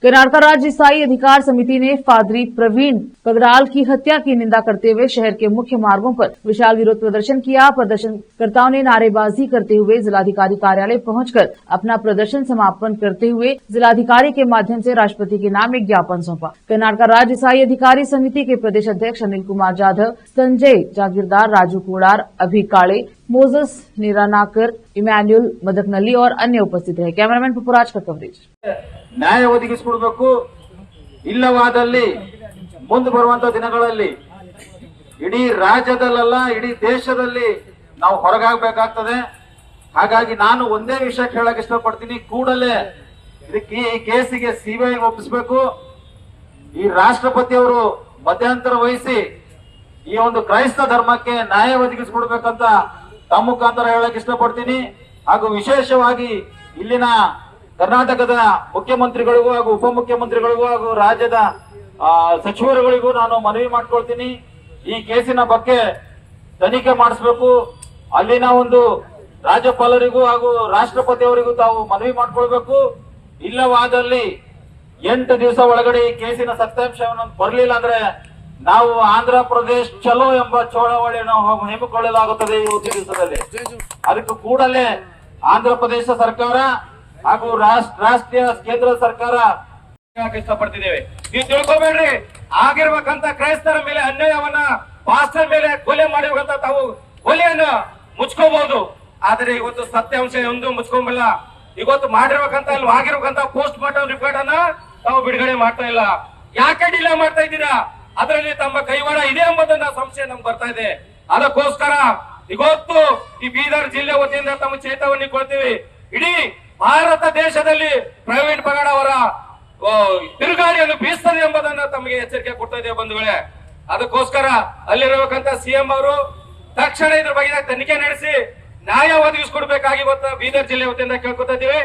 कर्नाटक राज्य ईसाई अधिकार समिति ने पादरी प्रवीण पगडाल की हत्या की निंदा करते हुए शहर के मुख्य मार्गों पर विशाल विरोध प्रदर्शन किया। प्रदर्शनकर्ताओं ने नारेबाजी करते हुए जिलाधिकारी कार्यालय पहुंचकर अपना प्रदर्शन समापन करते हुए जिलाधिकारी के माध्यम से राष्ट्रपति के नाम एक ज्ञापन सौंपा। कर्नाटक राज्य ईसाई अधिकारी समिति के प्रदेश अध्यक्ष अनिल कुमार जाधव, संजय जागीरदार, राजू कोडार, अभी काळे, मोजस निरानाकर, इमैन्युअल मदकनल्ली और अन्य उपस्थित रहे। कैमरामैन पुष्पराज का कवरेज। ನ್ಯಾಯ ಒದಗಿಸಿಕೊಡಬೇಕು, ಇಲ್ಲವಾದಲ್ಲಿ ಮುಂದೆ ಬರುವಂತ ದಿನಗಳಲ್ಲಿ ಇಡೀ ರಾಜ್ಯದಲ್ಲ ಇಡೀ ದೇಶದಲ್ಲಿ ನಾವು ಹೊರಗಾಗಬೇಕಾಗ್ತದೆ। ಹಾಗಾಗಿ ನಾನು ಒಂದೇ ವಿಷಯ ಹೇಳಕ್ಕೆ ಇಷ್ಟಪಡ್ತೀನಿ, ಕೂಡಲೇ ಇದಕ್ಕೆ ಈ ಕೇಸಿಗೆ ಸಿಬಿಐ ಒಪ್ಪಿಸಬೇಕು। ಈ ರಾಷ್ಟ್ರಪತಿಯವರು ಮಧ್ಯಂತರ ವಹಿಸಿ ಈ ಒಂದು ಕ್ರೈಸ್ತ ಧರ್ಮಕ್ಕೆ ನ್ಯಾಯ ಒದಗಿಸಿಕೊಡ್ಬೇಕಂತ ತಮ್ಮ ಮುಖಾಂತರ ಹೇಳಕ್ಕೆ ಇಷ್ಟಪಡ್ತೀನಿ। ಹಾಗೂ ವಿಶೇಷವಾಗಿ ಇಲ್ಲಿನ ಕರ್ನಾಟಕದ ಮುಖ್ಯಮಂತ್ರಿಗಳಿಗೂ ಹಾಗೂ ಉಪಮುಖ್ಯಮಂತ್ರಿಗಳಿಗೂ ಹಾಗೂ ರಾಜ್ಯದ ಸಚಿವರುಗಳಿಗೂ ನಾನು ಮನವಿ ಮಾಡ್ಕೊಳ್ತೀನಿ, ಈ ಕೇಸಿನ ಬಗ್ಗೆ ತನಿಖೆ ಮಾಡಿಸಬೇಕು। ಅಲ್ಲಿನ ಒಂದು ರಾಜ್ಯಪಾಲರಿಗೂ ಹಾಗೂ ರಾಷ್ಟ್ರಪತಿಯವರಿಗೂ ತಾವು ಮನವಿ ಮಾಡ್ಕೊಳ್ಬೇಕು। ಇಲ್ಲವಾದಲ್ಲಿ 8 ದಿವಸ ಒಳಗಡೆ ಈ ಕೇಸಿನ ಸತ್ಯಾಂಶವನ್ನು ಬರಲಿಲ್ಲ ಅಂದ್ರೆ ನಾವು ಆಂಧ್ರ ಪ್ರದೇಶ್ ಚಲೋ ಎಂಬ ಚಳವಳಿಯನ್ನು ಹಮ್ಮಿಕೊಳ್ಳಲಾಗುತ್ತದೆ ಈ ದಿವಸದಲ್ಲಿ। ಅದಕ್ಕೆ ಕೂಡಲೇ ಆಂಧ್ರ ಪ್ರದೇಶ ಸರ್ಕಾರ ಹಾಗೂ ರಾಷ್ಟ್ರೀಯ ಕೇಂದ್ರ ಸರ್ಕಾರ ಇಷ್ಟಪಡ್ತಿದ್ದೇವೆ। ನೀವು ತಿಳ್ಕೊಬೇಡ್ರಿ, ಆಗಿರ್ಬೇಕಂತ ಕ್ರೈಸ್ತರ ಮೇಲೆ ಅನ್ಯಾಯವನ್ನ ಪಾಸ್ಟರ್ ಮೇಲೆ ಕೊಲೆ ಮಾಡಿರುವಂತ ತಾವು ಕೊಲೆಯನ್ನು ಮುಚ್ಕೋಬಹುದು, ಆದ್ರೆ ಇವತ್ತು ಸತ್ಯಾಂಶ ಒಂದು ಮುಚ್ಕೊಂಬಲ್ಲ। ಇವತ್ತು ಮಾಡಿರ್ಬೇಕಂತ ಅಲ್ಲಿ ಆಗಿರ್ಬೇಕಂತ ಪೋಸ್ಟ್ ಮಾರ್ಟಮ್ ರಿಪೋರ್ಟ್ ಅನ್ನ ತಾವು ಬಿಡುಗಡೆ ಮಾಡ್ತಾ ಇಲ್ಲ। ಯಾಕೆ ಡಿಲೇ ಮಾಡ್ತಾ ಇದ್ದೀರಾ? ಅದರಲ್ಲಿ ತಮ್ಮ ಕೈವಾಡ ಇದೆ ಎಂಬುದನ್ನ ಸಂಶಯ ನಮ್ಗೆ ಬರ್ತಾ ಇದೆ। ಅದಕ್ಕೋಸ್ಕರ ಇವತ್ತು ಈ ಬೀದರ್ ಜಿಲ್ಲೆ ವತಿಯಿಂದ ತಮ್ಮ ಚೇತಾವಣೆ ಕೊಡ್ತೀವಿ। ಇಡೀ ಭಾರತ ದೇಶದಲ್ಲಿ ಪ್ರವೀಣ್ ಪಗಡ ಅವರ ತಿರುಗಾಳಿಯನ್ನು ಬೀಸ್ತದೆ ಎಂಬುದನ್ನ ತಮಗೆ ಎಚ್ಚರಿಕೆ ಕೊಡ್ತಾ ಇದ್ದೇವೆ ಬಂಧುಗಳೇ। ಅದಕ್ಕೋಸ್ಕರ ಅಲ್ಲಿರಬೇಕಂತ ಸಿಎಂ ಅವರು ತಕ್ಷಣ ಇದ್ರ ಬಗ್ಗೆ ತನಿಖೆ ನಡೆಸಿ ನ್ಯಾಯ ಒದಗಿಸಿಕೊಡ್ಬೇಕಾಗಿ ಇವತ್ತು ಬೀದರ್ ಜಿಲ್ಲೆ ವತಿಯಿಂದ ಕೇಳ್ಕೊತಾ ಇದ್ದೀವಿ।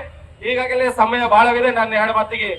ಈಗಾಗಲೇ ಸಮಯ ಬಹಳವಿದೆ, ನನ್ನ ಎರಡು ಮಾತಿಗೆ